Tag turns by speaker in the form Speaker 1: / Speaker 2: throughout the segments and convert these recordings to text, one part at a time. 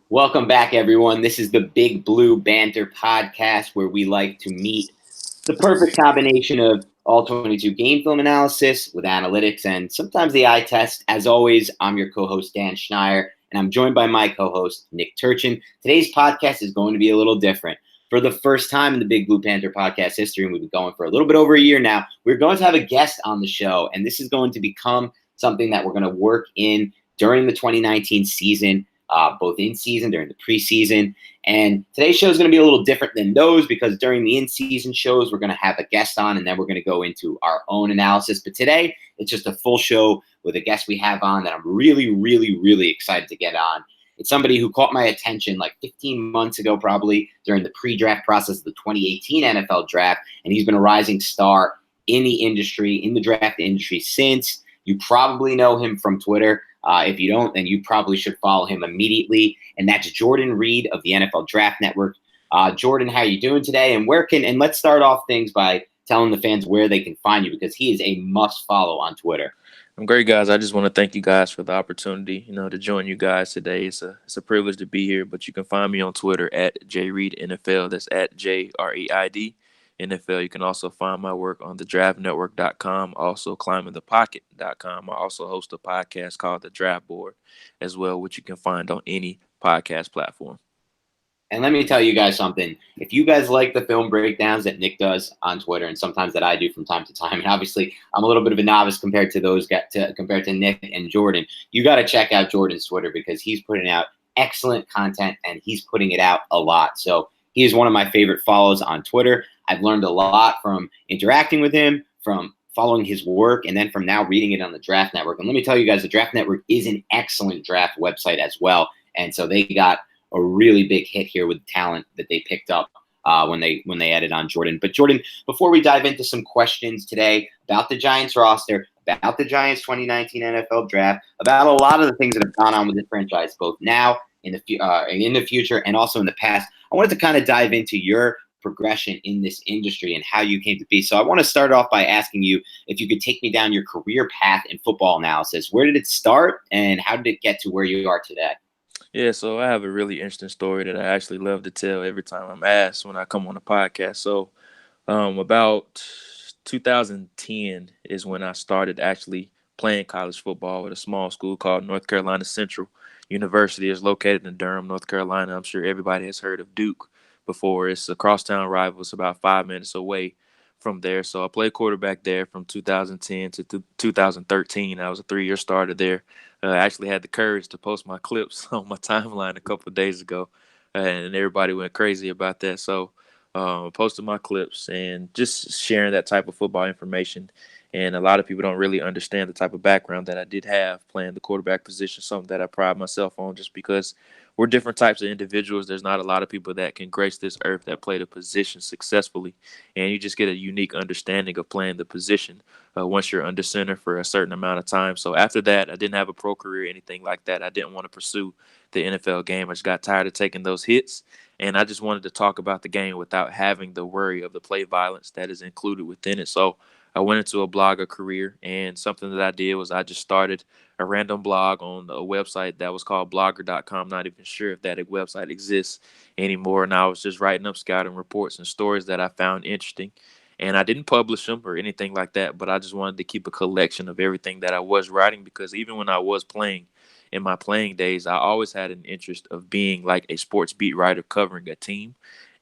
Speaker 1: Welcome back, everyone. This is the Big Blue Banter podcast where we like to meet the perfect combination of all 22 game film analysis with analytics and sometimes the eye test. As always, I'm your co host, Dan Schneier, and I'm joined by my co host, Nick Turchin. Today's podcast is going to be a little different. For the first time in the Big Blue Panther podcast history, and we've been going for a little bit over a year now, we're going to have a guest on the show, and this is going to become something that we're going to work in during the 2019 season. Both in season, during the preseason. And today's show is going to be a little different than those because during the in-season shows, we're going to have a guest on and then we're going to go into our own analysis. But today, it's just a full show with a guest we have on that I'm really, really, really excited to get on. It's somebody who caught my attention like 15 months ago, probably during the pre-draft process of the 2018 NFL draft. And he's been a rising star in the industry, in the draft industry since. You probably know him from Twitter. If you don't, then you probably should follow him immediately. And that's Jordan Reid of the NFL Draft Network. Jordan, how are you doing today? And let's start off things by telling the fans where they can find you because he is a must follow on Twitter.
Speaker 2: I'm great, guys. I just want to thank you guys for the opportunity, to join you guys today. It's a privilege to be here, but you can find me on Twitter at JReidNFL. That's at JREID NFL. You can also find my work on thedraftnetwork.com, also climbingthepocket.com. I also host a podcast called The Draft Board as well, which you can find on any podcast platform.
Speaker 1: And let me tell you guys something. If you guys like the film breakdowns that Nick does on Twitter and sometimes that I do from time to time, and obviously I'm a little bit of a novice compared to compared to Nick and Jordan, you got to check out Jordan's Twitter because he's putting out excellent content and he's putting it out a lot. So he is one of my favorite follows on Twitter. I've learned a lot from interacting with him, from following his work, and then from now reading it on the Draft Network. And let me tell you guys, the Draft Network is an excellent draft website as well. And so they got a really big hit here with talent that they picked up when they added on Jordan. But Jordan, before we dive into some questions today about the Giants roster, about the Giants 2019 NFL draft, about a lot of the things that have gone on with this franchise, both now in the future and also in the past, I wanted to kind of dive into your progression in this industry and how you came to be. So I want to start off by asking you if you could take me down your career path in football analysis. Where did it start and how did it get to where you are today?
Speaker 2: Yeah, so I have a really interesting story that I actually love to tell every time I'm asked when I come on a podcast. So, about 2010 is when I started actually playing college football at a small school called North Carolina Central University. It's located in Durham, North Carolina. I'm sure everybody has heard of Duke before. It's a crosstown rival. It's about 5 minutes away from there. So I played quarterback there from 2010 to 2013. I was a 3-year starter there. I actually had the courage to post my clips on my timeline a couple of days ago, and everybody went crazy about that. So posted my clips and just sharing that type of football information. And a lot of people don't really understand the type of background that I did have playing the quarterback position, something that I pride myself on just because we're different types of individuals. There's not a lot of people that can grace this earth that play the position successfully. And you just get a unique understanding of playing the position once you're under center for a certain amount of time. So after that, I didn't have a pro career or anything like that. I didn't want to pursue the NFL game. I just got tired of taking those hits. And I just wanted to talk about the game without having the worry of the play violence that is included within it. So I went into a blogger career, and something that I did was I just started a random blog on a website that was called blogger.com. Not even sure if that website exists anymore. And I was just writing up scouting reports and stories that I found interesting. And I didn't publish them or anything like that, but I just wanted to keep a collection of everything that I was writing because even when I was playing in my playing days, I always had an interest of being like a sports beat writer covering a team.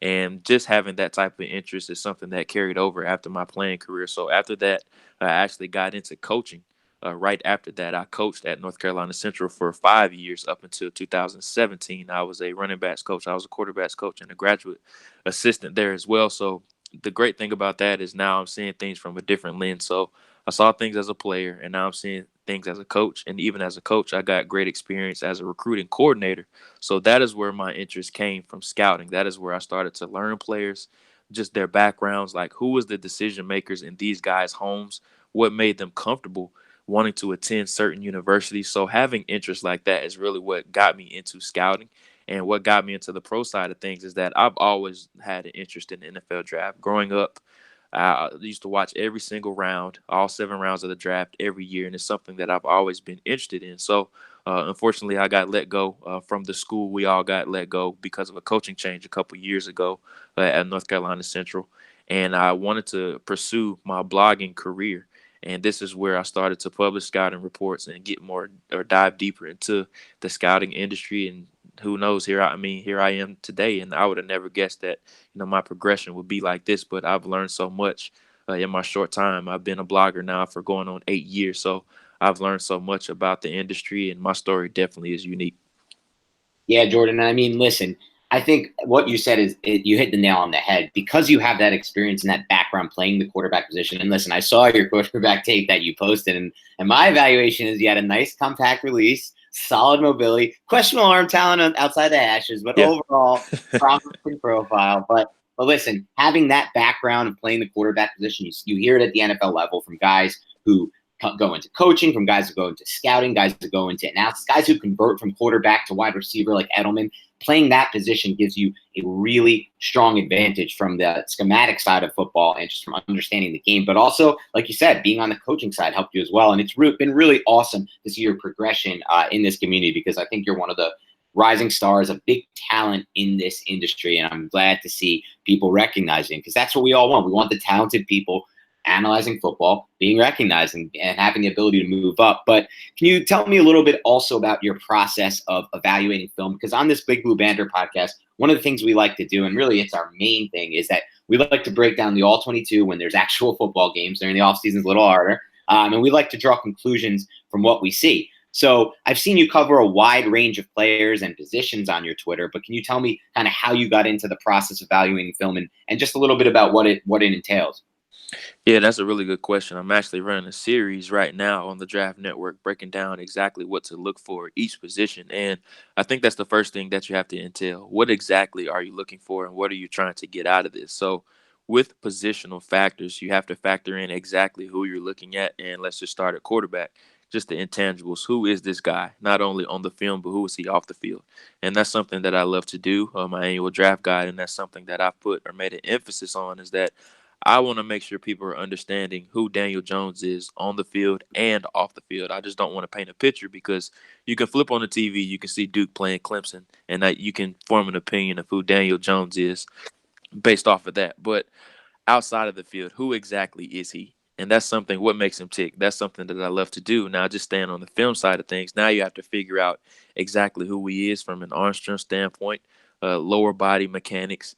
Speaker 2: And just having that type of interest is something that carried over after my playing career. So after that, I actually got into coaching. Right after that, I coached at North Carolina Central for 5 years up until 2017. I was a running backs coach. I was a quarterbacks coach and a graduate assistant there as well. So the great thing about that is now I'm seeing things from a different lens. So I saw things as a player, and now I'm seeing things as a coach. And even as a coach, I got great experience as a recruiting coordinator. So that is where my interest came from scouting. That is where I started to learn players, just their backgrounds, like who was the decision makers in these guys' homes, what made them comfortable wanting to attend certain universities. So having interest like that is really what got me into scouting. And what got me into the pro side of things is that I've always had an interest in the NFL draft. Growing up, I used to watch every single round, all 7 rounds of the draft every year, and it's something that I've always been interested in. So Unfortunately, I got let go from the school. We all got let go because of a coaching change a couple years ago at North Carolina Central. And I wanted to pursue my blogging career. And this is where I started to publish scouting reports and get more or dive deeper into the scouting industry. And who knows, here I am today. And I would have never guessed that, my progression would be like this. But I've learned so much in my short time. I've been a blogger now for going on 8 years. So I've learned so much about the industry, and my story definitely is unique.
Speaker 1: Yeah, Jordan. I mean, listen, I think what you said you hit the nail on the head because you have that experience and that background playing the quarterback position. And listen, I saw your quarterback tape that you posted, and my evaluation is you had a nice compact release, solid mobility, questionable arm talent outside the hashes, but
Speaker 2: Yeah.
Speaker 1: overall, promising profile. But listen, having that background of playing the quarterback position, you hear it at the NFL level from guys who go into coaching, from guys who go into scouting, guys who go into analysis, guys who convert from quarterback to wide receiver like Edelman. Playing that position gives you a really strong advantage from the schematic side of football and just from understanding the game. But also, like you said, being on the coaching side helped you as well. And it's been really awesome to see your progression in this community because I think you're one of the rising stars, a big talent in this industry. And I'm glad to see people recognizing because that's what we all want. We want the talented people analyzing football, being recognized, and having the ability to move up. But can you tell me a little bit also about your process of evaluating film? Because on this Big Blue Banter podcast, one of the things we like to do, and really it's our main thing, is that we like to break down the All-22 when there's actual football games. During the offseason is a little harder. And we like to draw conclusions from what we see. So I've seen you cover a wide range of players and positions on your Twitter, but can you tell me kind of how you got into the process of evaluating film and just a little bit about what it entails?
Speaker 2: Yeah, that's a really good question. I'm actually running a series right now on the Draft Network breaking down exactly what to look for each position. And I think that's the first thing that you have to entail. What exactly are you looking for and what are you trying to get out of this? So, with positional factors, you have to factor in exactly who you're looking at. And let's just start at quarterback, just the intangibles. Who is this guy? Not only on the film, but who is he off the field? And that's something that I love to do on my annual draft guide. And that's something that I've put or made an emphasis on is that I want to make sure people are understanding who Daniel Jones is on the field and off the field. I just don't want to paint a picture because you can flip on the TV, you can see Duke playing Clemson, and that you can form an opinion of who Daniel Jones is based off of that. But outside of the field, who exactly is he? And that's something, what makes him tick? That's something that I love to do. Now, just staying on the film side of things, now you have to figure out exactly who he is from an arm strength standpoint, lower body mechanics,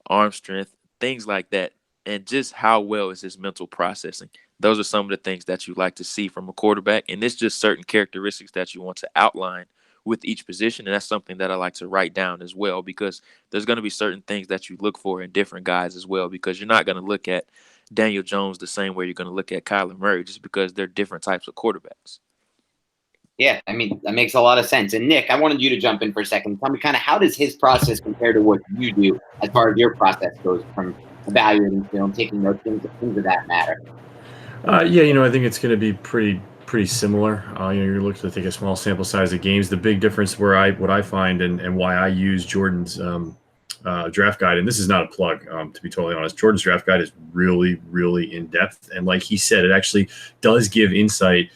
Speaker 2: arm strength, things like that. And just how well is his mental processing? Those are some of the things that you like to see from a quarterback. And it's just certain characteristics that you want to outline with each position. And that's something that I like to write down as well, because there's going to be certain things that you look for in different guys as well, because you're not going to look at Daniel Jones the same way you're going to look at Kyler Murray, just because they're different types of quarterbacks.
Speaker 1: Yeah, I mean, that makes a lot of sense. And Nick, I wanted you to jump in for a second. Tell me kind of how does his process compare to what you do as far as your process goes from evaluating film, taking those things of that matter?
Speaker 3: Yeah, I think it's going to be pretty similar. You're looking to take a small sample size of games. The big difference what I find and why I use Jordan's draft guide, and this is not a plug, to be totally honest. Jordan's draft guide is really, really in depth, and like he said, it actually does give insight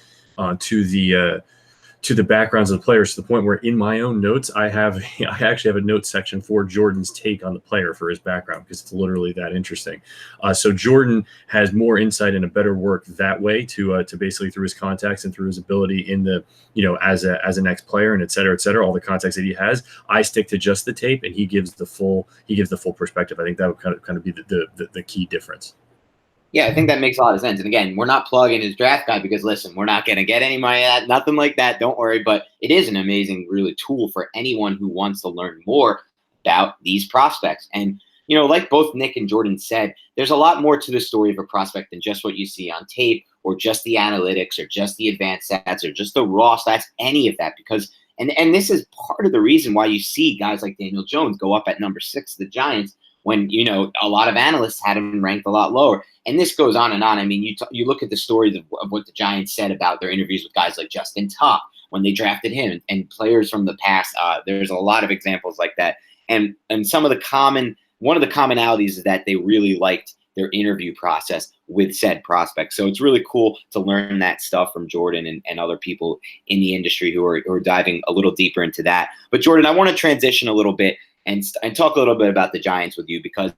Speaker 3: to the backgrounds of the players, to the point where in my own notes I actually have a note section for Jordan's take on the player for his background, because it's literally that interesting. So Jordan has more insight and a better work that way to basically through his contacts and through his ability in the as an ex player and et cetera, all the contacts that he has. I stick to just the tape, and he gives the full perspective. I think that would kind of be the key difference.
Speaker 1: Yeah, I think that makes a lot of sense. And again, we're not plugging his draft guide because, listen, we're not going to get any money out, nothing like that. Don't worry. But it is an amazing, really, tool for anyone who wants to learn more about these prospects. And, like both Nick and Jordan said, there's a lot more to the story of a prospect than just what you see on tape or just the analytics or just the advanced stats or just the raw stats, any of that. Because, and this is part of the reason why you see guys like Daniel Jones go up at number 6 to the Giants when, a lot of analysts had him ranked a lot lower. And this goes on and on. I mean, you look at the stories of what the Giants said about their interviews with guys like Justin Tuck when they drafted him and players from the past. There's a lot of examples like that. And one of the commonalities is that they really liked their interview process with said prospects. So it's really cool to learn that stuff from Jordan and other people in the industry who are diving a little deeper into that. But Jordan, I want to transition a little bit and talk a little bit about the Giants with you, because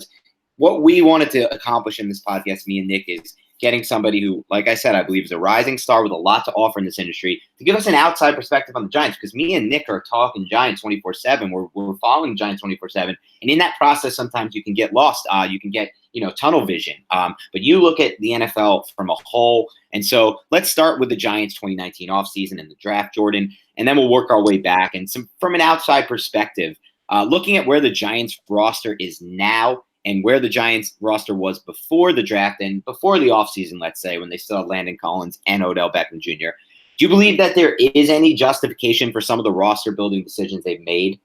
Speaker 1: what we wanted to accomplish in this podcast, me and Nick, is getting somebody who, like I said, I believe is a rising star with a lot to offer in this industry to give us an outside perspective on the Giants, because me and Nick are talking Giants 24/7. We're following Giants 24/7. And in that process, sometimes you can get lost. You can get, tunnel vision. But you look at the NFL from a whole. And so let's start with the Giants 2019 offseason and the draft, Jordan, and then we'll work our way back. And from an outside perspective, looking at where the Giants roster is now and where the Giants roster was before the draft and before the offseason, let's say, when they still had Landon Collins and Odell Beckham Jr., do you believe that there is any justification for some of the roster building decisions they've made?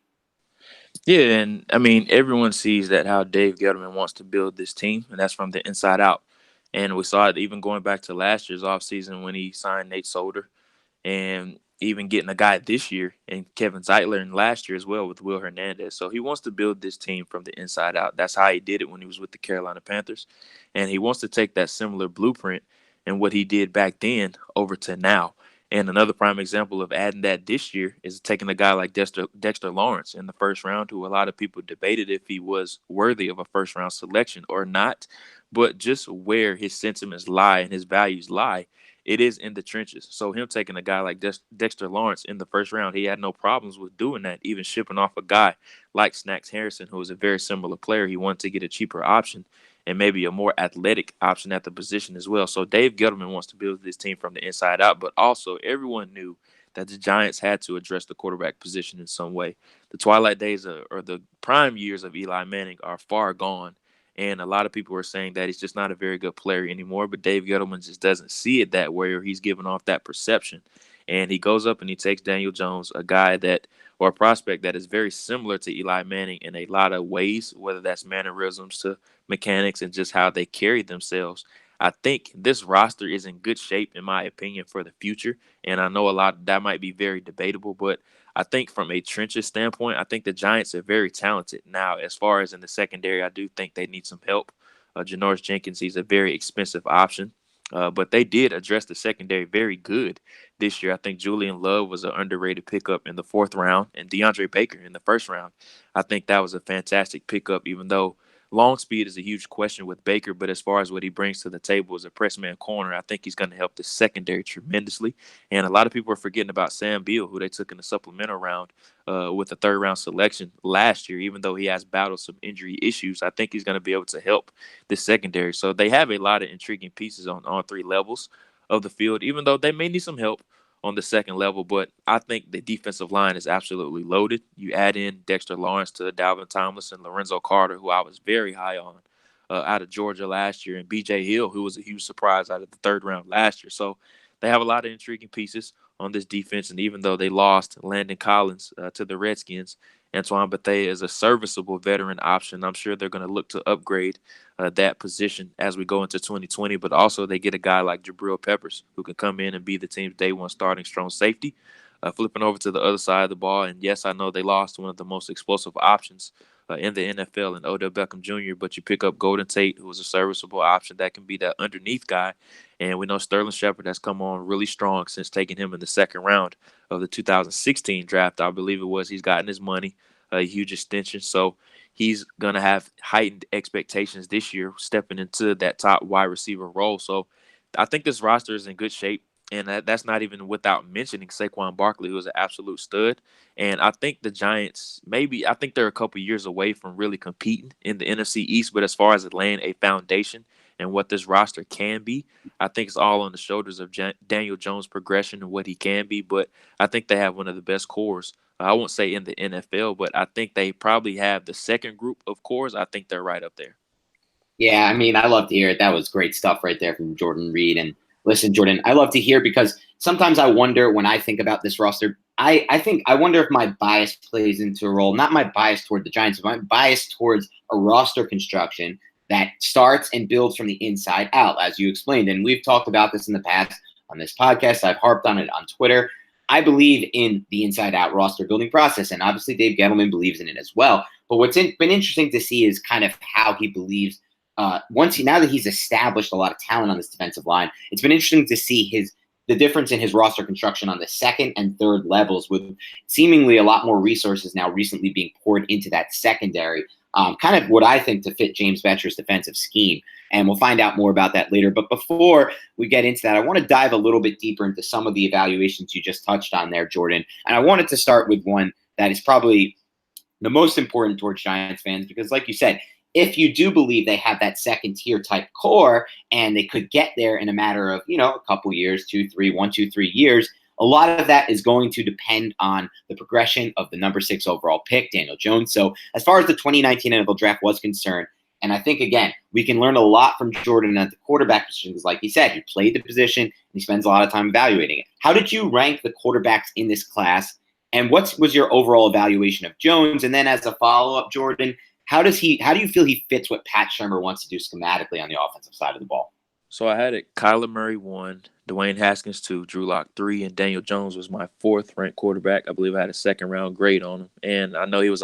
Speaker 2: Yeah, and I mean, everyone sees that how Dave Gettleman wants to build this team, and that's from the inside out. And we saw it even going back to last year's offseason when he signed Nate Solder, and even getting a guy this year and Kevin Zeitler, and last year as well with Will Hernandez. So he wants to build this team from the inside out. That's how he did it when he was with the Carolina Panthers. And he wants to take that similar blueprint and what he did back then over to now. And another prime example of adding that this year is taking a guy like Dexter Lawrence in the first round, who a lot of people debated if he was worthy of a first round selection or not. But just where his sentiments lie and his values lie, it is in the trenches. So him taking a guy like Dexter Lawrence in the first round, he had no problems with doing that, even shipping off a guy like Snacks Harrison, who is a very similar player. He wanted to get a cheaper option and maybe a more athletic option at the position as well. So Dave Gettleman wants to build this team from the inside out, but also everyone knew that the Giants had to address the quarterback position in some way. The twilight days or the prime years of Eli Manning are far gone. And a lot of people are saying that he's just not a very good player anymore. But Dave Gettleman just doesn't see it that way, or he's giving off that perception. And he goes up and he takes Daniel Jones, a guy that, or a prospect that is very similar to Eli Manning in a lot of ways, whether that's mannerisms to mechanics and just how they carry themselves. I think this roster is in good shape, in my opinion, for the future. And I know a lot that might be very debatable, but I think from a trenches standpoint, I think the Giants are very talented. Now, as far as in the secondary, I do think they need some help. Janoris Jenkins, he's a very expensive option. But they did address the secondary very good this year. I think Julian Love was an underrated pickup in the 4th round, and DeAndre Baker in the 1st round. I think that was a fantastic pickup, even though long speed is a huge question with Baker, but as far as what he brings to the table as a press man corner, I think he's going to help the secondary tremendously. And a lot of people are forgetting about Sam Beal, who they took in the supplemental round with a 3rd round selection last year. Even though he has battled some injury issues, I think he's going to be able to help the secondary. So they have a lot of intriguing pieces on all 3 levels of the field, even though they may need some help on the 2nd level. But I think the defensive line is absolutely loaded. You add in Dexter Lawrence to Dalvin Tomlinson, Lorenzo Carter, who I was very high on out of Georgia last year, and B.J. Hill, who was a huge surprise out of the 3rd round last year. So they have a lot of intriguing pieces on this defense. And even though they lost Landon Collins to the Redskins, Antoine Bethea is a serviceable veteran option. I'm sure they're going to look to upgrade that position as we go into 2020. But also they get a guy like Jabril Peppers, who can come in and be the team's day one starting strong safety. Flipping over to the other side of the ball, and yes, I know they lost one of the most explosive options in the NFL in Odell Beckham Jr., but you pick up Golden Tate, who is a serviceable option that can be that underneath guy. And we know Sterling Shepard has come on really strong since taking him in the 2nd round of the 2016 draft, I believe it was. He's gotten his money, a huge extension. So he's going to have heightened expectations this year, stepping into that top wide receiver role. So I think this roster is in good shape. And that's not even without mentioning Saquon Barkley, who is an absolute stud. And I think the Giants, I think they're a couple years away from really competing in the NFC East. But as far as laying a foundation and what this roster can be, I think it's all on the shoulders of Daniel Jones' progression and what he can be. But I think they have one of the best cores. I won't say in the NFL, but I think they probably have the 2nd group of cores. I think they're right up there.
Speaker 1: Yeah, I mean, I love to hear it. That was great stuff right there from Jordan Reid. And listen, Jordan, I love to hear, because sometimes I wonder when I think about this roster, I wonder if my bias plays into a role, not my bias toward the Giants, but my bias towards a roster construction that starts and builds from the inside out, as you explained. And we've talked about this in the past on this podcast. I've harped on it on Twitter. I believe in the inside out roster building process, and obviously Dave Gettleman believes in it as well. But what's been interesting to see is kind of how he believes now that he's established a lot of talent on this defensive line, it's been interesting to see the difference in his roster construction on the second and third levels, with seemingly a lot more resources now recently being poured into that secondary. Kind of what I think to fit James Bettcher's defensive scheme. And we'll find out more about that later. But before we get into that, I want to dive a little bit deeper into some of the evaluations you just touched on there, Jordan. And I wanted to start with one that is probably the most important towards Giants fans, because like you said, if you do believe they have that second tier type core and they could get there in a matter of, a couple years, 1, 2, 3 years, a lot of that is going to depend on the progression of the number 6 overall pick, Daniel Jones. So as far as the 2019 NFL draft was concerned, and I think, again, we can learn a lot from Jordan at the quarterback position because, like he said, he played the position and he spends a lot of time evaluating it. How did you rank the quarterbacks in this class? And what was your overall evaluation of Jones? And then as a follow-up, Jordan, how do you feel he fits what Pat Shurmur wants to do schematically on the offensive side of the ball?
Speaker 2: So I had it Kyler Murray 1, Dwayne Haskins 2, Drew Lock 3, and Daniel Jones was my 4th ranked quarterback. I believe I had a 2nd-round grade on him. And I know he was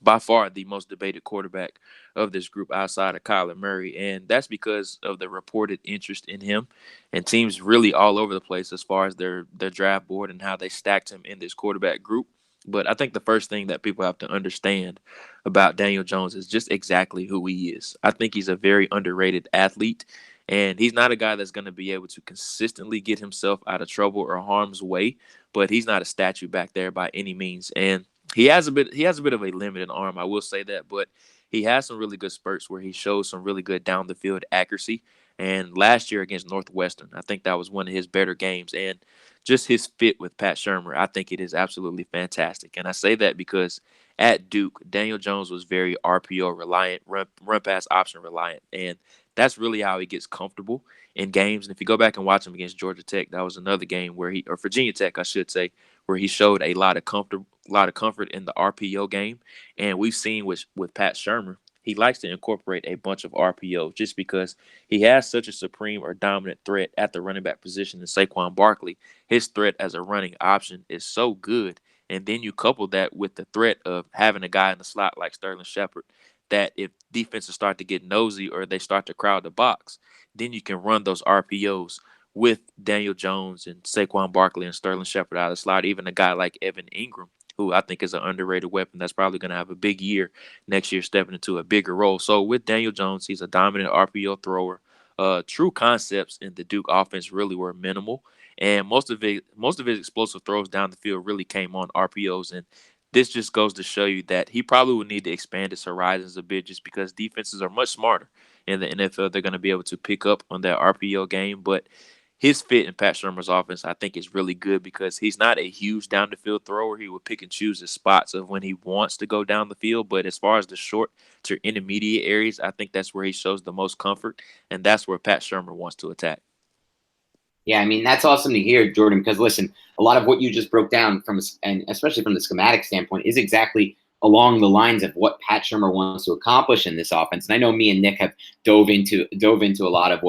Speaker 2: by far the most debated quarterback of this group outside of Kyler Murray. And that's because of the reported interest in him, and teams really all over the place as far as their draft board and how they stacked him in this quarterback group. But I think the first thing that people have to understand about Daniel Jones is just exactly who he is. I think he's a very underrated athlete. And he's not a guy that's going to be able to consistently get himself out of trouble or harm's way, but he's not a statue back there by any means. And he has a bit of a limited arm, I will say that, but he has some really good spurts where he shows some really good down the field accuracy. And last year against Northwestern, I think that was one of his better games. And just his fit with Pat Shurmur, I think it is absolutely fantastic. And I say that because at Duke, Daniel Jones was very RPO reliant, run pass option reliant. And that's really how he gets comfortable in games. And if you go back and watch him against Georgia Tech, that was another game or Virginia Tech, I should say, where he showed a lot of comfort in the RPO game. And we've seen with Pat Shurmur, he likes to incorporate a bunch of RPO just because he has such a supreme or dominant threat at the running back position in Saquon Barkley. His threat as a running option is so good. And then you couple that with the threat of having a guy in the slot like Sterling Shepard, that if defenses start to get nosy or they start to crowd the box, then you can run those RPOs with Daniel Jones and Saquon Barkley and Sterling Shepard out of the slot, even a guy like Evan Ingram, who I think is an underrated weapon that's probably going to have a big year next year, stepping into a bigger role. So with Daniel Jones, he's a dominant RPO thrower. True concepts in the Duke offense really were minimal, and most of his explosive throws down the field really came on RPOs. And this just goes to show you that he probably would need to expand his horizons a bit, just because defenses are much smarter in the NFL. They're going to be able to pick up on that RPO game. But his fit in Pat Shurmur's offense, I think, is really good because he's not a huge down the field thrower. He will pick and choose his spots of when he wants to go down the field. But as far as the short to intermediate areas, I think that's where he shows the most comfort. And that's where Pat Shurmur wants to attack.
Speaker 1: Yeah, I mean, that's awesome to hear, Jordan, because listen, a lot of what you just broke down and especially from the schematic standpoint, is exactly along the lines of what Pat Shurmur wants to accomplish in this offense. And I know me and Nick have dove into a lot of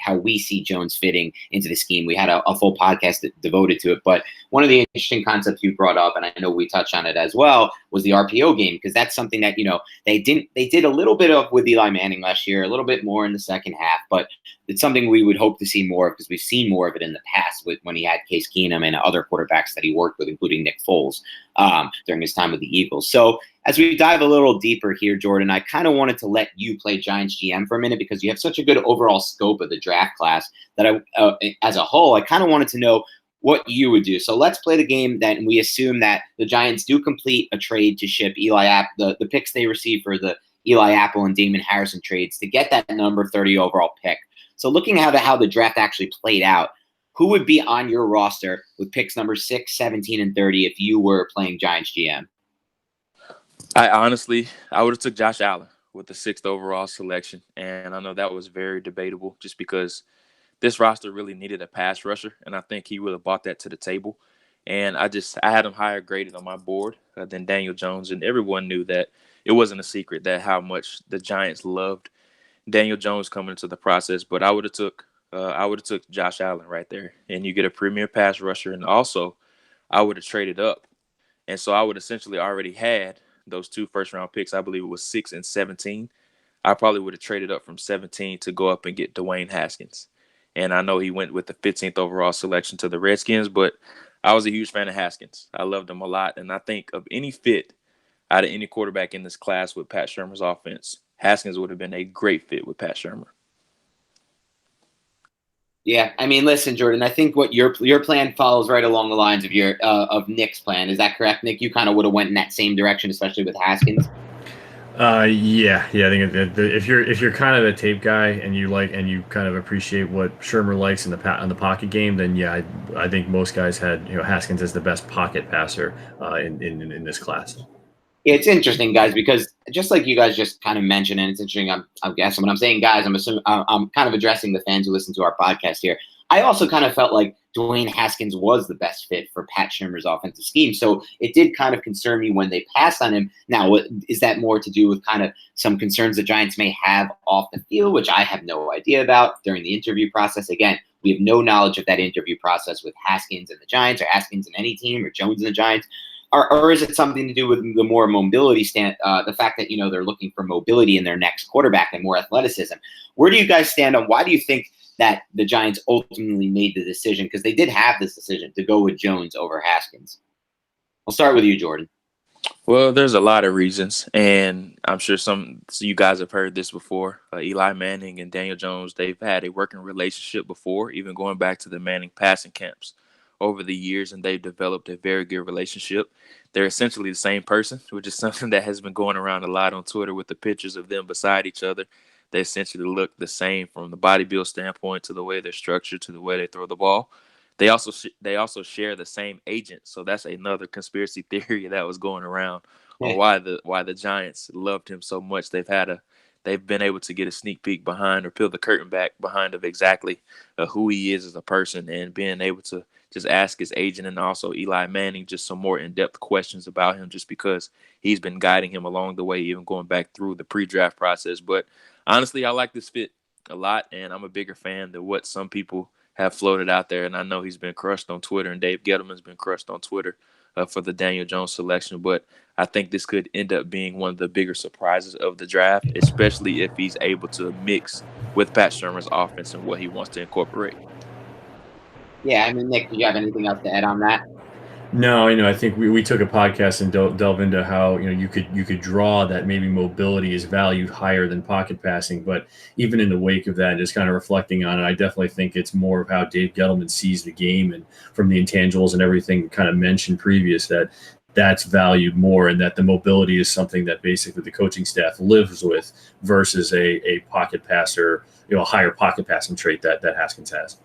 Speaker 1: how we see Jones fitting into the scheme. We had a full podcast devoted to it. But one of the interesting concepts you brought up, and I know we touched on it as well, was the RPO game, because that's something that, they did a little bit of with Eli Manning last year, a little bit more in the second half, but it's something we would hope to see more of because we've seen more of it in the past when he had Case Keenum and other quarterbacks that he worked with, including Nick Foles, during his time with the Eagles. So as we dive a little deeper here, Jordan, I kind of wanted to let you play Giants GM for a minute because you have such a good overall scope of the draft class that as a whole, I kind of wanted to know what you would do. So let's play the game that we assume that the Giants do complete a trade to ship the picks they received for the Eli Apple and Damon Harrison trades to get that number 30 overall pick. So looking at how the draft actually played out, who would be on your roster with picks number 6, 17, and 30 if you were playing Giants GM?
Speaker 2: I would have took Josh Allen with the 6th overall selection. And I know that was very debatable just because this roster really needed a pass rusher, and I think he would have brought that to the table. And I had him higher graded on my board than Daniel Jones, and everyone knew that it wasn't a secret that how much the Giants loved Daniel Jones coming into the process. But I would have took Josh Allen right there, and you get a premier pass rusher, and also I would have traded up, and so I would essentially already had those 2 first-round picks. I believe it was 6 and 17. I probably would have traded up from 17 to go up and get Dwayne Haskins. And I know he went with the 15th overall selection to the Redskins, but I was a huge fan of Haskins. I loved him a lot. And I think of any fit out of any quarterback in this class with Pat Shurmur's offense, Haskins would have been a great fit with Pat Shurmur.
Speaker 1: Yeah, I mean, listen, Jordan. I think what your plan follows right along the lines of your of Nick's plan. Is that correct, Nick? You kind of would have went in that same direction, especially with Haskins.
Speaker 3: Yeah. I think if you're kind of a tape guy and you kind of appreciate what Shermer likes in the pocket game, then yeah, I think most guys had Haskins as the best pocket passer in this class.
Speaker 1: It's interesting, guys, because just like you guys just kind of mentioned, and it's interesting. I'm guessing when I'm saying guys, I'm assuming I'm kind of addressing the fans who listen to our podcast here. I also kind of felt like Dwayne Haskins was the best fit for Pat Shurmur's offensive scheme, so it did kind of concern me when they passed on him. Now, is that more to do with kind of some concerns the Giants may have off the field, which I have no idea about during the interview process? Again, we have no knowledge of that interview process with Haskins and the Giants, or Haskins and any team, or Jones and the Giants. Or is it something to do with the more mobility the fact that, they're looking for mobility in their next quarterback and more athleticism? Where do you guys stand on why do you think that the Giants ultimately made the decision? Because they did have this decision to go with Jones over Haskins. I'll start with you, Jordan.
Speaker 2: Well, there's a lot of reasons, and I'm sure some you guys have heard this before. Eli Manning and Daniel Jones, they've had a working relationship before, even going back to the Manning passing camps over the years, and they've developed a very good relationship. They're essentially the same person, which is something that has been going around a lot on Twitter with the pictures of them beside each other. They essentially look the same from the body build standpoint to the way they're structured to the way they throw the ball. They also share the same agent, so that's another conspiracy theory that was going around on why the Giants loved him so much. They've been able to get a sneak peek behind or peel the curtain back behind of exactly who he is as a person, and being able to just ask his agent and also Eli Manning just some more in-depth questions about him, just because he's been guiding him along the way, even going back through the pre-draft process. But honestly, I like this fit a lot, and I'm a bigger fan than what some people have floated out there. And I know he's been crushed on Twitter, and Dave Gettleman's been crushed on Twitter for the Daniel Jones selection. But I think this could end up being one of the bigger surprises of the draft, especially if he's able to mix with Pat Shurmur's offense and what he wants to incorporate.
Speaker 1: Yeah, I mean, Nick, do you have anything else to add on that?
Speaker 3: No, I think we took a podcast and delve into how you could draw that maybe mobility is valued higher than pocket passing, but even in the wake of that, just kind of reflecting on it, I definitely think it's more of how Dave Gettleman sees the game, and from the intangibles and everything kind of mentioned previous, that's valued more, and that the mobility is something that basically the coaching staff lives with versus a pocket passer, a higher pocket passing trait that Haskins has.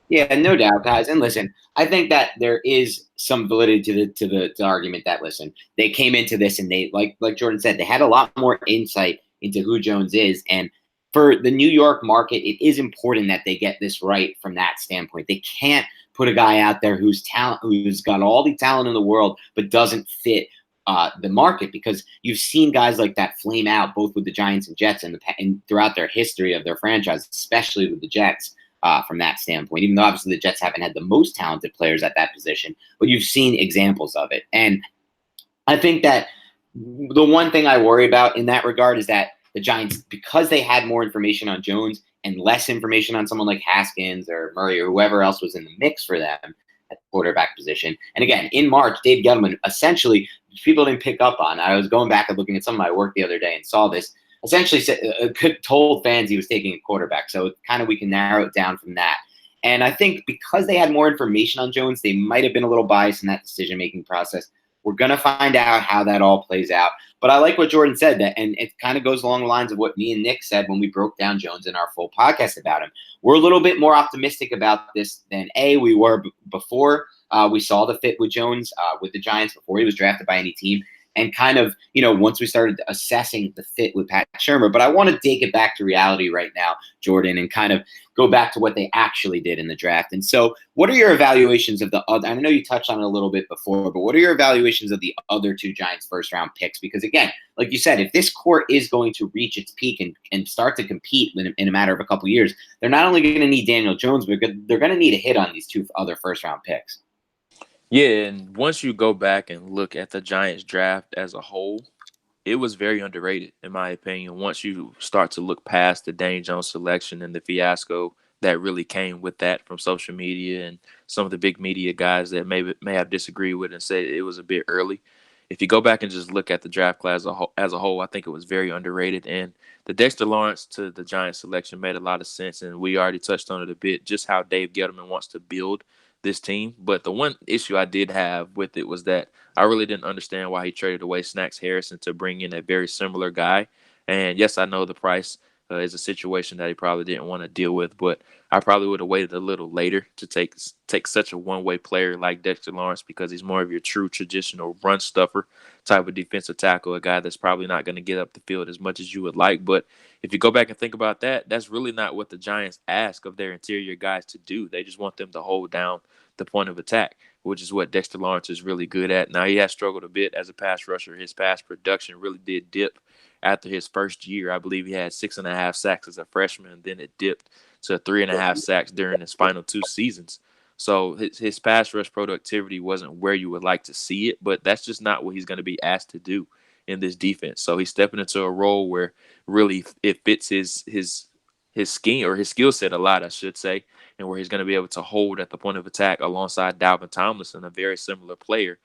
Speaker 1: Yeah, no doubt, guys. And listen, I think that there is some validity to the argument that, listen, they came into this and they, like Jordan said, they had a lot more insight into who Jones is. And for the New York market, it is important that they get this right from that standpoint. They can't put a guy out there who's got all the talent in the world, but doesn't fit the market, because you've seen guys like that flame out both with the Giants and Jets and throughout their history of their franchise, especially with the Jets. From that standpoint, even though obviously the Jets haven't had the most talented players at that position, but you've seen examples of it. And I think that the one thing I worry about in that regard is that the Giants, because they had more information on Jones and less information on someone like Haskins or Murray or whoever else was in the mix for them at the quarterback position. And again, in March, Dave Gettleman, essentially, people didn't pick up on. I was going back and looking at some of my work the other day and saw this. Essentially told fans he was taking a quarterback. So kind of we can narrow it down from that. And I think because they had more information on Jones, they might have been a little biased in that decision-making process. We're going to find out how that all plays out. But I like what Jordan said, and it kind of goes along the lines of what me and Nick said when we broke down Jones in our full podcast about him. We're a little bit more optimistic about this than we were before we saw the fit with Jones with the Giants, before he was drafted by any team. And kind of, once we started assessing the fit with Pat Shurmur. But I want to take it back to reality right now, Jordan, and kind of go back to what they actually did in the draft. And so what are your evaluations of the other? I know you touched on it a little bit before, but what are your evaluations of the other two Giants first-round picks? Because, again, like you said, if this core is going to reach its peak and start to compete in a matter of a couple of years, they're not only going to need Daniel Jones, but they're going to need a hit on these two other first-round picks.
Speaker 2: Yeah, and once you go back and look at the Giants draft as a whole, it was very underrated, in my opinion, once you start to look past the Dane Jones selection and the fiasco that really came with that from social media and some of the big media guys that may have disagreed with and said it was a bit early. If you go back and just look at the draft class as a whole, I think it was very underrated. And the Dexter Lawrence to the Giants selection made a lot of sense, and we already touched on it a bit, just how Dave Gettleman wants to build this team. But the one issue I did have with it was that I really didn't understand why he traded away Snacks Harrison to bring in a very similar guy. And yes, I know the price is a situation that he probably didn't want to deal with, but I probably would have waited a little later to take such a one-way player like Dexter Lawrence, because he's more of your true traditional run stuffer type of defensive tackle, a guy that's probably not going to get up the field as much as you would like. But if you go back and think about that, that's really not what the Giants ask of their interior guys to do. They just want them to hold down the point of attack, which is what Dexter Lawrence is really good at. Now, he has struggled a bit as a pass rusher. His pass production really did dip after his first year. I believe he had 6.5 sacks as a freshman, and then it dipped to 3.5 sacks during his final 2 seasons. So his pass rush productivity wasn't where you would like to see it, but that's just not what he's going to be asked to do in this defense. So he's stepping into a role where really it fits his scheme, or his skill set a lot, I should say, and where he's going to be able to hold at the point of attack alongside Dalvin Tomlinson, a very similar player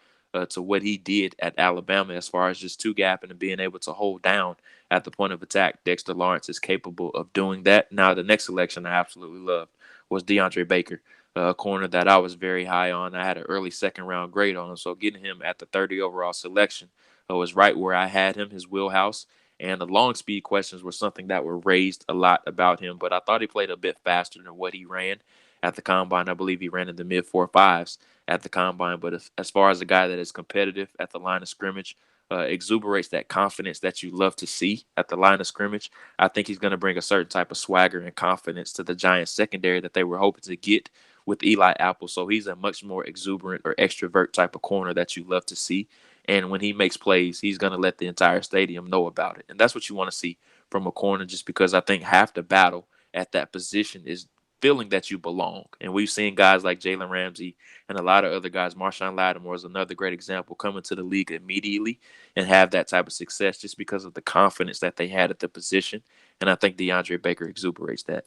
Speaker 2: to what he did at Alabama as far as just two-gapping and being able to hold down at the point of attack. Dexter Lawrence is capable of doing that. Now, the next selection I absolutely loved was DeAndre Baker, a corner that I was very high on. I had an early second-round grade on him, so getting him at the 30 overall selection was right where I had him, his wheelhouse. And the long speed questions were something that were raised a lot about him, but I thought he played a bit faster than what he ran at the combine. I believe he ran in the mid 4.5s at the combine. But as far as a guy that is competitive at the line of scrimmage, exuberates that confidence that you love to see at the line of scrimmage, I think he's going to bring a certain type of swagger and confidence to the Giants secondary that they were hoping to get with Eli Apple. So he's a much more exuberant or extrovert type of corner that you love to see. And when he makes plays, he's going to let the entire stadium know about it. And that's what you want to see from a corner, just because I think half the battle at that position is feeling that you belong. And we've seen guys like Jalen Ramsey and a lot of other guys. Marshawn Lattimore is another great example, coming to the league immediately and have that type of success just because of the confidence that they had at the position. And I think DeAndre Baker exuberates that.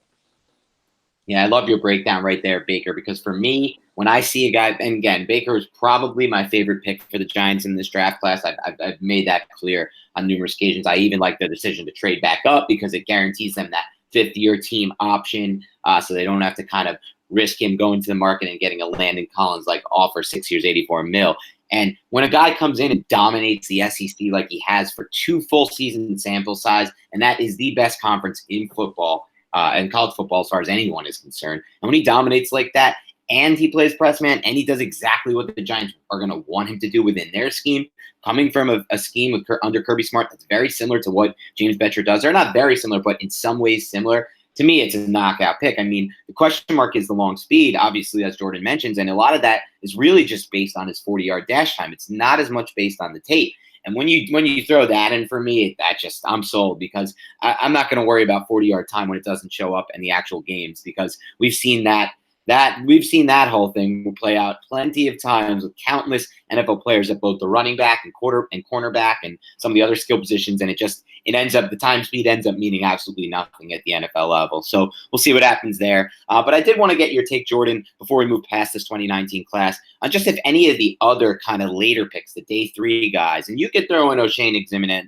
Speaker 1: Yeah, I love your breakdown right there, Baker, because for me, when I see a guy, and again, Baker is probably my favorite pick for the Giants in this draft class. I've made that clear on numerous occasions. I even like the decision to trade back up because it guarantees them that fifth-year team option, so they don't have to kind of risk him going to the market and getting a Landon Collins like offer 6 years, 84 mil. And when a guy comes in and dominates the SEC like he has for 2 full season sample size, and that is the best conference in football, and college football as far as anyone is concerned. And when he dominates like that, and he plays press man, and he does exactly what the Giants are going to want him to do within their scheme, coming from a scheme with under Kirby Smart that's very similar to what James Bettcher does, or not very similar, but in some ways similar. To me, it's a knockout pick. I mean, the question mark is the long speed, obviously, as Jordan mentions, and a lot of that is really just based on his 40-yard dash time. It's not as much based on the tape. And when you throw that in for me, I'm sold, because I'm not going to worry about 40-yard time when it doesn't show up in the actual games, because we've seen that whole thing play out plenty of times with countless NFL players at both the running back and cornerback and some of the other skill positions, and the time speed ends up meaning absolutely nothing at the NFL level. So we'll see what happens there. But I did want to get your take, Jordan, before we move past this 2019 class, on just if any of the other kind of later picks, the day 3 guys, and you could throw in O'Shane Eximine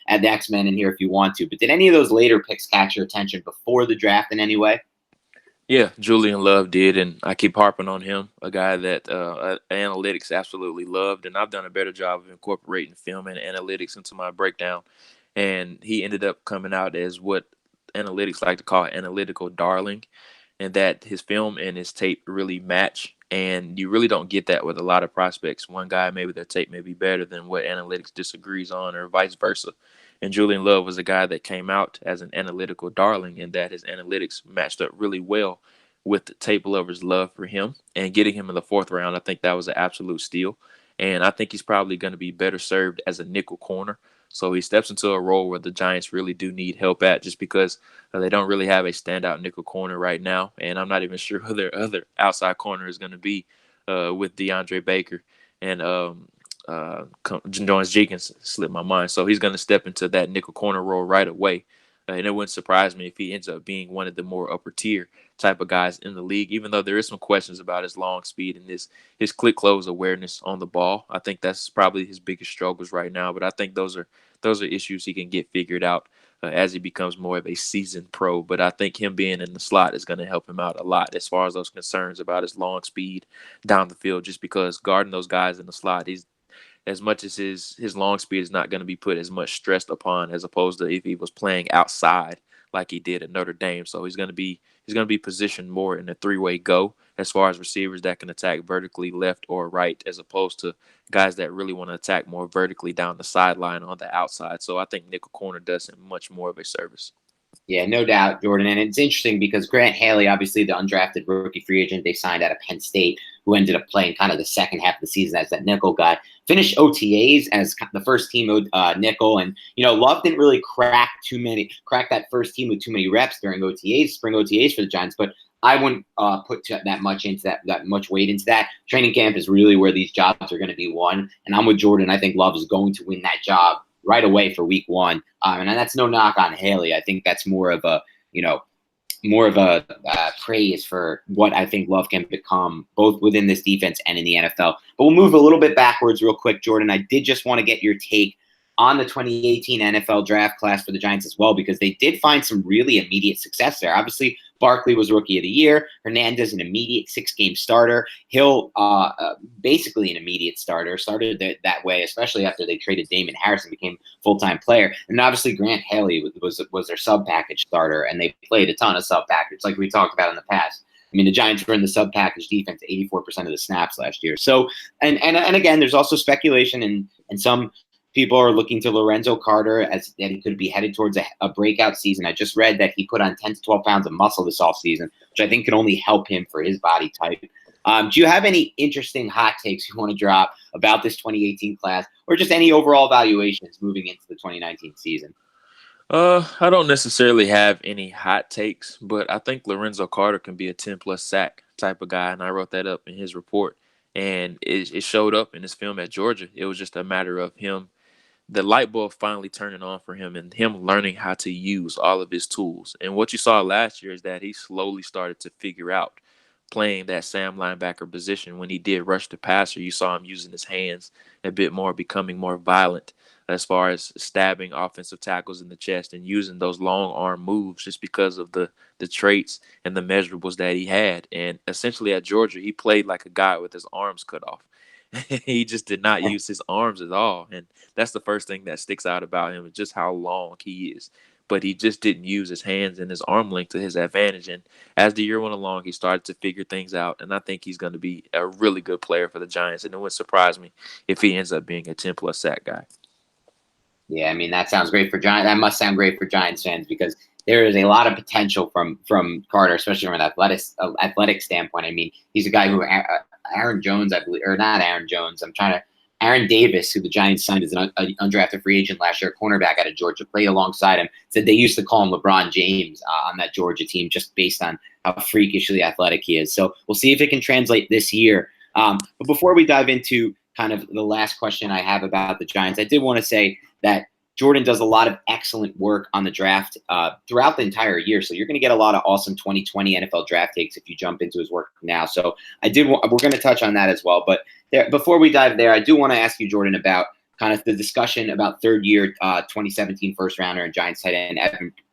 Speaker 1: at the X-Men in here if you want to, but did any of those later picks catch your attention before the draft in any way?
Speaker 2: Yeah, Julian Love did, and I keep harping on him, a guy that analytics absolutely loved, and I've done a better job of incorporating film and analytics into my breakdown, and he ended up coming out as what analytics like to call an analytical darling, and that his film and his tape really match, and you really don't get that with a lot of prospects. One guy, maybe their tape may be better than what analytics disagrees on, or vice versa. And Julian Love was a guy that came out as an analytical darling, and that his analytics matched up really well with the tape lovers' love for him. And getting him in the 4th round, I think that was an absolute steal. And I think he's probably going to be better served as a nickel corner. So he steps into a role where the Giants really do need help at, just because they don't really have a standout nickel corner right now. And I'm not even sure who their other outside corner is going to be with DeAndre Baker. And Jones Jenkins slipped my mind. So he's going to step into that nickel corner role right away. And it wouldn't surprise me if he ends up being one of the more upper tier type of guys in the league, even though there is some questions about his long speed and his click close awareness on the ball. I think that's probably his biggest struggles right now. But I think those are issues he can get figured out as he becomes more of a seasoned pro. But I think him being in the slot is going to help him out a lot as far as those concerns about his long speed down the field, just because guarding those guys in the slot, he's as much as his long speed is not going to be put as much stress upon as opposed to if he was playing outside like he did at Notre Dame. So he's going to be positioned more in a three-way go as far as receivers that can attack vertically left or right, as opposed to guys that really want to attack more vertically down the sideline on the outside. So I think nickel corner does him much more of a service.
Speaker 1: Yeah, no doubt, Jordan. And it's interesting because Grant Haley, obviously the undrafted rookie free agent they signed out of Penn State, who ended up playing kind of the second half of the season as that nickel guy, finished OTAs as the first team nickel. And, Love didn't really crack that first team with too many reps during OTAs, spring OTAs for the Giants. But I wouldn't put that much into that much weight into that. Training camp is really where these jobs are going to be won. And I'm with Jordan. I think Love is going to win that job right away for week one. And that's no knock on Haley. I think that's more of a praise for what I think Love can become both within this defense and in the NFL. But we'll move a little bit backwards real quick, Jordan. I did just want to get your take on the 2018 NFL draft class for the Giants as well, because they did find some really immediate success there. Obviously, Barkley was Rookie of the Year. Hernandez, an immediate 6-game starter. Hill, basically an immediate starter, started that way, especially after they traded Damon Harrison, became full-time player. And obviously, Grant Haley was their sub-package starter, and they played a ton of sub-package, like we talked about in the past. I mean, the Giants were in the sub-package defense 84% of the snaps last year. So, and again, there's also speculation and some people are looking to Lorenzo Carter as that he could be headed towards a breakout season. I just read that he put on 10 to 12 pounds of muscle this offseason, which I think could only help him for his body type. Do you have any interesting hot takes you want to drop about this 2018 class, or just any overall evaluations moving into the 2019 season?
Speaker 2: I don't necessarily have any hot takes, but I think Lorenzo Carter can be a 10-plus sack type of guy, and I wrote that up in his report. And it showed up in his film at Georgia. It was just a matter of him, the light bulb finally turning on for him and him learning how to use all of his tools. And what you saw last year is that he slowly started to figure out playing that Sam linebacker position. When he did rush the passer, you saw him using his hands a bit more, becoming more violent as far as stabbing offensive tackles in the chest and using those long arm moves just because of the traits and the measurables that he had. And essentially at Georgia, he played like a guy with his arms cut off. He just did not use his arms at all. And that's the first thing that sticks out about him, is just how long he is. But he just didn't use his hands and his arm length to his advantage. And as the year went along, he started to figure things out. And I think he's going to be a really good player for the Giants. And it wouldn't surprise me if he ends up being a 10-plus sack guy.
Speaker 1: Yeah, I mean, that sounds great for Giants. That must sound great for Giants fans, because there is a lot of potential from Carter, especially from an athletic standpoint. I mean, he's a guy who Aaron Jones, I believe, or not Aaron Jones. Aaron Davis, who the Giants signed as an undrafted free agent last year, cornerback out of Georgia, played alongside him. Said they used to call him LeBron James on that Georgia team, just based on how freakishly athletic he is. So we'll see if it can translate this year. But before we dive into kind of the last question I have about the Giants, I did want to say that Jordan does a lot of excellent work on the draft throughout the entire year. So you're going to get a lot of awesome 2020 NFL draft takes if you jump into his work now. So we're going to touch on that as well. But before we dive there, I do want to ask you, Jordan, about kind of the discussion about third-year 2017 first-rounder and Giants tight end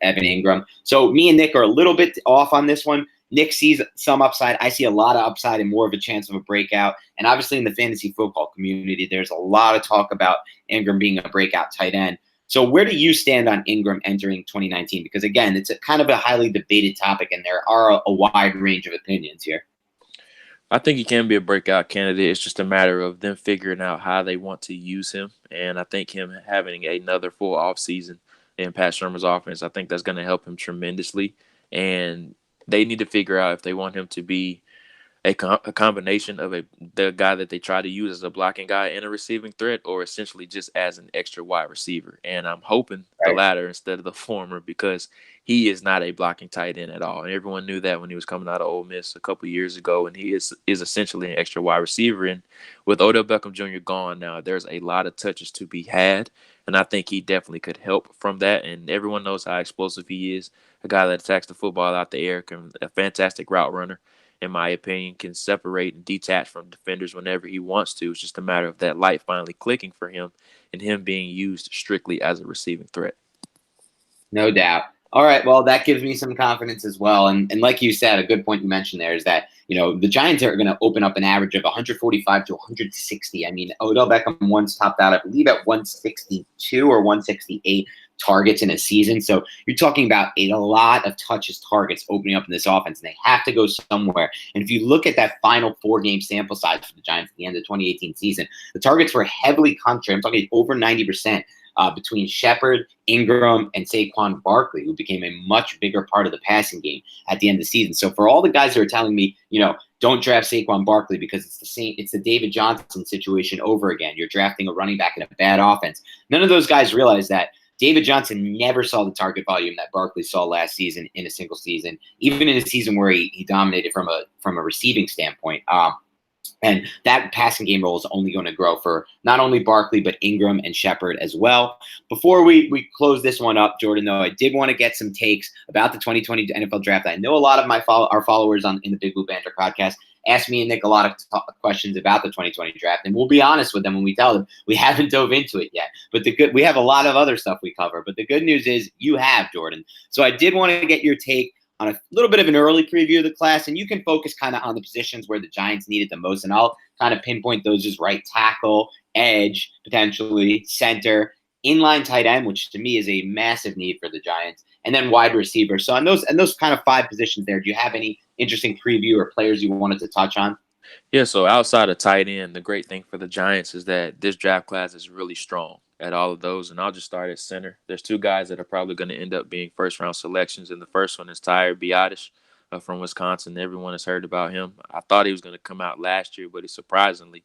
Speaker 1: Evan Ingram. So me and Nick are a little bit off on this one. Nick sees some upside. I see a lot of upside and more of a chance of a breakout. And obviously in the fantasy football community, there's a lot of talk about Ingram being a breakout tight end. So where do you stand on Ingram entering 2019? Because, again, it's kind of a highly debated topic, and there are a wide range of opinions here.
Speaker 2: I think he can be a breakout candidate. It's just a matter of them figuring out how they want to use him. And I think him having another full offseason in Pat Shurmur's offense, I think that's going to help him tremendously. And they need to figure out if they want him to be a combination of the guy that they try to use as a blocking guy and a receiving threat, or essentially just as an extra wide receiver. And I'm hoping the
Speaker 1: Right.
Speaker 2: latter instead of the former, because he is not a blocking tight end at all. And everyone knew that when he was coming out of Ole Miss a couple years ago, and he is essentially an extra wide receiver. And with Odell Beckham Jr. gone now, there's a lot of touches to be had. And I think he definitely could help from that. And everyone knows how explosive he is. A guy that attacks the football out the air, a fantastic route runner, in my opinion, can separate and detach from defenders whenever he wants to. It's just a matter of that light finally clicking for him and him being used strictly as a receiving threat.
Speaker 1: No doubt. All right. Well, that gives me some confidence as well. And like you said, a good point you mentioned there is that, the Giants are going to open up an average of 145 to 160. I mean, Odell Beckham once topped out, I believe, at 162 or 168 targets in a season. So you're talking about a lot of touches, targets opening up in this offense, and they have to go somewhere. And if you look at that final 4-game sample size for the Giants at the end of the 2018 season, the targets were heavily concentrated. I'm talking over 90%. Between Shepard, Ingram, and Saquon Barkley, who became a much bigger part of the passing game at the end of the season. So for all the guys who are telling me, don't draft Saquon Barkley because it's the David Johnson situation over again. You're drafting a running back in a bad offense. None of those guys realize that David Johnson never saw the target volume that Barkley saw last season in a single season, even in a season where he dominated from a receiving standpoint. And that passing game role is only going to grow for not only Barkley, but Ingram and Shepard as well. Before we close this one up, Jordan, though, I did want to get some takes about the 2020 NFL draft. I know a lot of our followers in the Big Blue Banter podcast asked me and Nick a lot of questions about the 2020 draft, and we'll be honest with them when we tell them we haven't dove into it yet. But we have a lot of other stuff we cover. But the good news is you have, Jordan. So I did want to get your take on a little bit of an early preview of the class, and you can focus kind of on the positions where the Giants need it the most, and I'll kind of pinpoint those as right tackle, edge, potentially center, inline tight end, which to me is a massive need for the Giants, and then wide receiver. So on those kind of 5 positions there, do you have any interesting preview or players you wanted to touch on?
Speaker 2: Yeah, so outside of tight end, the great thing for the Giants is that this draft class is really strong at all of those. And I'll just start at center. There's 2 guys that are probably going to end up being first-round selections. And the first one is Tyre Biadasz from Wisconsin. Everyone has heard about him. I thought he was going to come out last year, but he surprisingly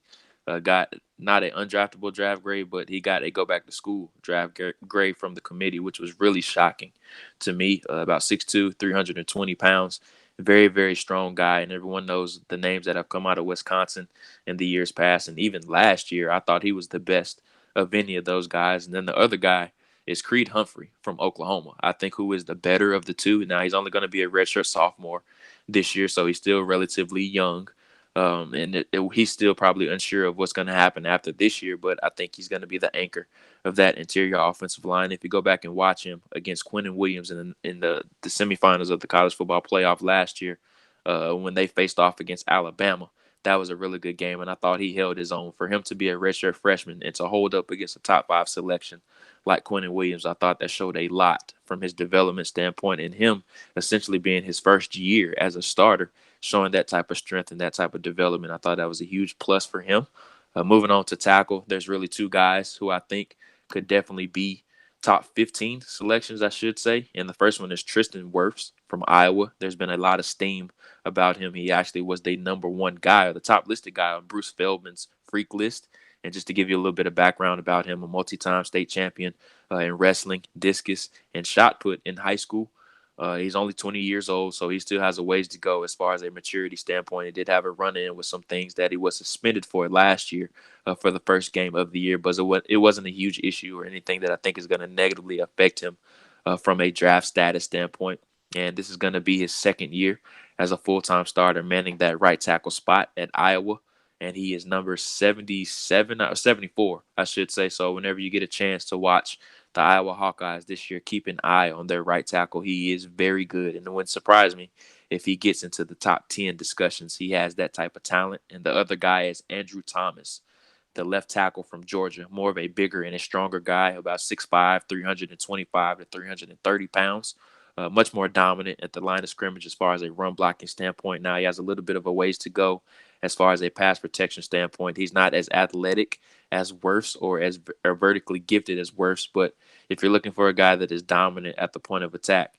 Speaker 2: got not an undraftable draft grade, but he got a go-back-to-school draft grade from the committee, which was really shocking to me. About 6'2", 320 pounds. Very, very strong guy, and everyone knows the names that have come out of Wisconsin in the years past. And even last year, I thought he was the best of any of those guys. And then the other guy is Creed Humphrey from Oklahoma, I think, who is the better of the 2. Now, he's only going to be a redshirt sophomore this year, so he's still relatively young. And he's still probably unsure of what's going to happen after this year, but I think he's going to be the anchor of that interior offensive line. If you go back and watch him against Quinnen Williams in the semifinals of the college football playoff last year, when they faced off against Alabama, that was a really good game, and I thought he held his own. For him to be a redshirt freshman and to hold up against a top 5 selection like Quinnen Williams, I thought that showed a lot from his development standpoint, and him essentially being his first year as a starter, showing that type of strength and that type of development. I thought that was a huge plus for him. Moving on to tackle, there's really 2 guys who I think could definitely be top 15 selections, I should say. And the first one is Tristan Wirfs from Iowa. There's been a lot of steam about him. He actually was the number 1 guy, or the top listed guy on Bruce Feldman's freak list. And just to give you a little bit of background about him, a multi-time state champion in wrestling, discus, and shot put in high school. He's only 20 years old, so he still has a ways to go as far as a maturity standpoint. He did have a run-in with some things that he was suspended for last year for the first game of the year, but it wasn't a huge issue or anything that I think is going to negatively affect him from a draft status standpoint. And this is going to be his second year as a full-time starter, manning that right tackle spot at Iowa. And he is number 77 or 74, I should say. So whenever you get a chance to watch the Iowa Hawkeyes this year, keep an eye on their right tackle. He is very good, and it wouldn't surprise me if he gets into the top 10 discussions. He has that type of talent. And the other guy is Andrew Thomas, the left tackle from Georgia, more of a bigger and a stronger guy, about 6'5", 325 to 330 pounds. Much more dominant at the line of scrimmage as far as a run blocking standpoint. Now he has a little bit of a ways to go as far as a pass protection standpoint. He's not as athletic as Wirfs or vertically gifted as Wirfs, but if you're looking for a guy that is dominant at the point of attack,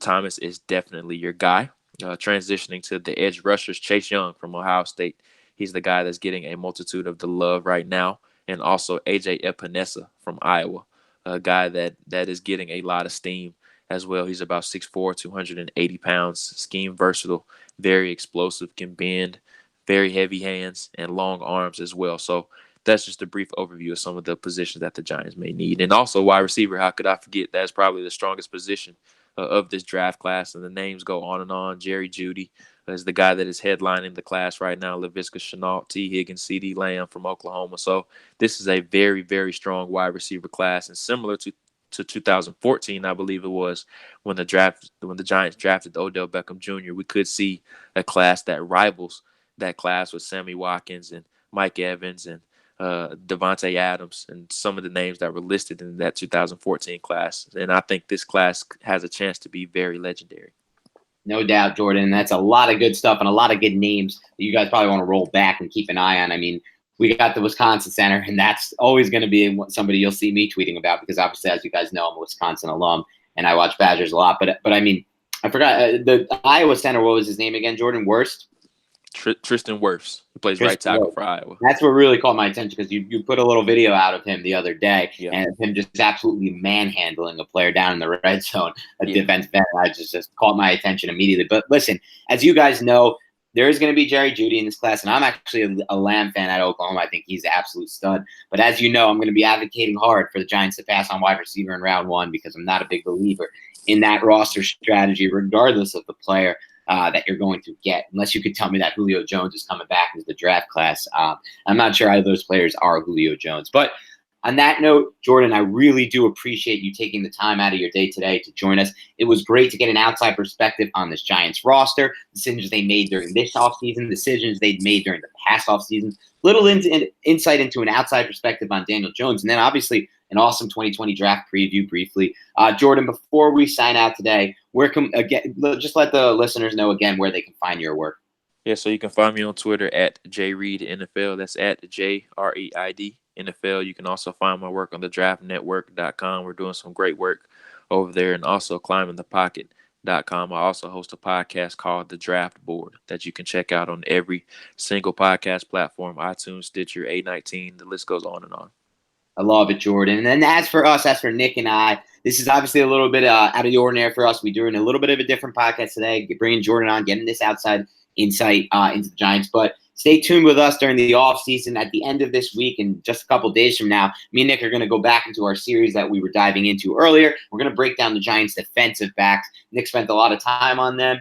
Speaker 2: Thomas is definitely your guy. Transitioning to the edge rushers, Chase Young from Ohio State. He's the guy that's getting a multitude of the love right now. And also AJ Epinesa from Iowa, a guy that is getting a lot of steam as well. He's about 6'4", 280 pounds, scheme versatile, very explosive, can bend, very heavy hands, and long arms as well. So that's just a brief overview of some of the positions that the Giants may need. And also wide receiver, how could I forget? That's probably the strongest position of this draft class, and the names go on and on. Jerry Jeudy is the guy that is headlining the class right now. Laviska Shenault, T. Higgins, C.D. Lamb from Oklahoma. So this is a very, very strong wide receiver class, and similar to 2014, I believe it was, when the Giants drafted Odell Beckham Jr., we could see a class that rivals that class with Sammy Watkins and Mike Evans and Devontae Adams and some of the names that were listed in that 2014 class. And I think this class has a chance to be very legendary.
Speaker 1: No doubt, Jordan. That's a lot of good stuff and a lot of good names that you guys probably want to roll back and keep an eye on. I mean, we got the Wisconsin Center, and that's always going to be somebody you'll see me tweeting about because obviously, as you guys know, I'm a Wisconsin alum and I watch Badgers a lot. But I mean, I forgot the Iowa Center. What was his name again? Jordan Wurst?
Speaker 2: Tristan Wirfs, who plays right tackle for Iowa.
Speaker 1: That's what really caught my attention because you put a little video out of him the other day and him just absolutely manhandling a player down in the red zone, defense end. I just caught my attention immediately. But listen, as you guys know, there is going to be Jerry Jeudy in this class, and I'm actually a Lamb fan at Oklahoma. I think he's an absolute stud. But as you know, I'm going to be advocating hard for the Giants to pass on wide receiver in round one because I'm not a big believer in that roster strategy, regardless of the player that you're going to get, unless you could tell me that Julio Jones is coming back into the draft class. I'm not sure either of those players are Julio Jones. But on that note, Jordan, I really do appreciate you taking the time out of your day today to join us. It was great to get an outside perspective on this Giants roster, decisions they made during this offseason, decisions they'd made during the past offseason, little insight into an outside perspective on Daniel Jones, and then obviously an awesome 2020 draft preview briefly. Jordan, before we sign out today, just let the listeners know again where they can find your work.
Speaker 2: Yeah, so you can find me on Twitter at JReidNFL. That's at JREID NFL. You can also find my work on thedraftnetwork.com. We're doing some great work over there, and also climbingthepocket.com. I also host a podcast called The Draft Board that you can check out on every single podcast platform, iTunes, Stitcher, A19. The list goes on and on.
Speaker 1: I love it, Jordan. And then as for Nick and I, this is obviously a little bit out of the ordinary for us. We're doing a little bit of a different podcast today, bringing Jordan on, getting this outside insight into the Giants. But stay tuned with us during the offseason. At the end of this week and just a couple days from now, me and Nick are going to go back into our series that we were diving into earlier. We're going to break down the Giants' defensive backs. Nick spent a lot of time on them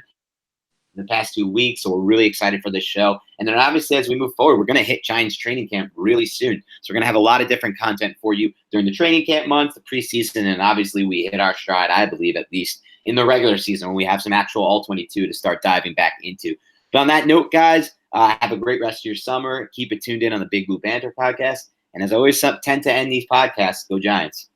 Speaker 1: in the past 2 weeks, so we're really excited for this show. And then obviously as we move forward, we're going to hit Giants training camp really soon. So we're going to have a lot of different content for you during the training camp months, the preseason, and obviously we hit our stride, I believe, at least in the regular season when we have some actual All-22 to start diving back into. But on that note, guys, have a great rest of your summer. Keep it tuned in on the Big Blue Banter podcast. And as always, tend to end these podcasts, go Giants.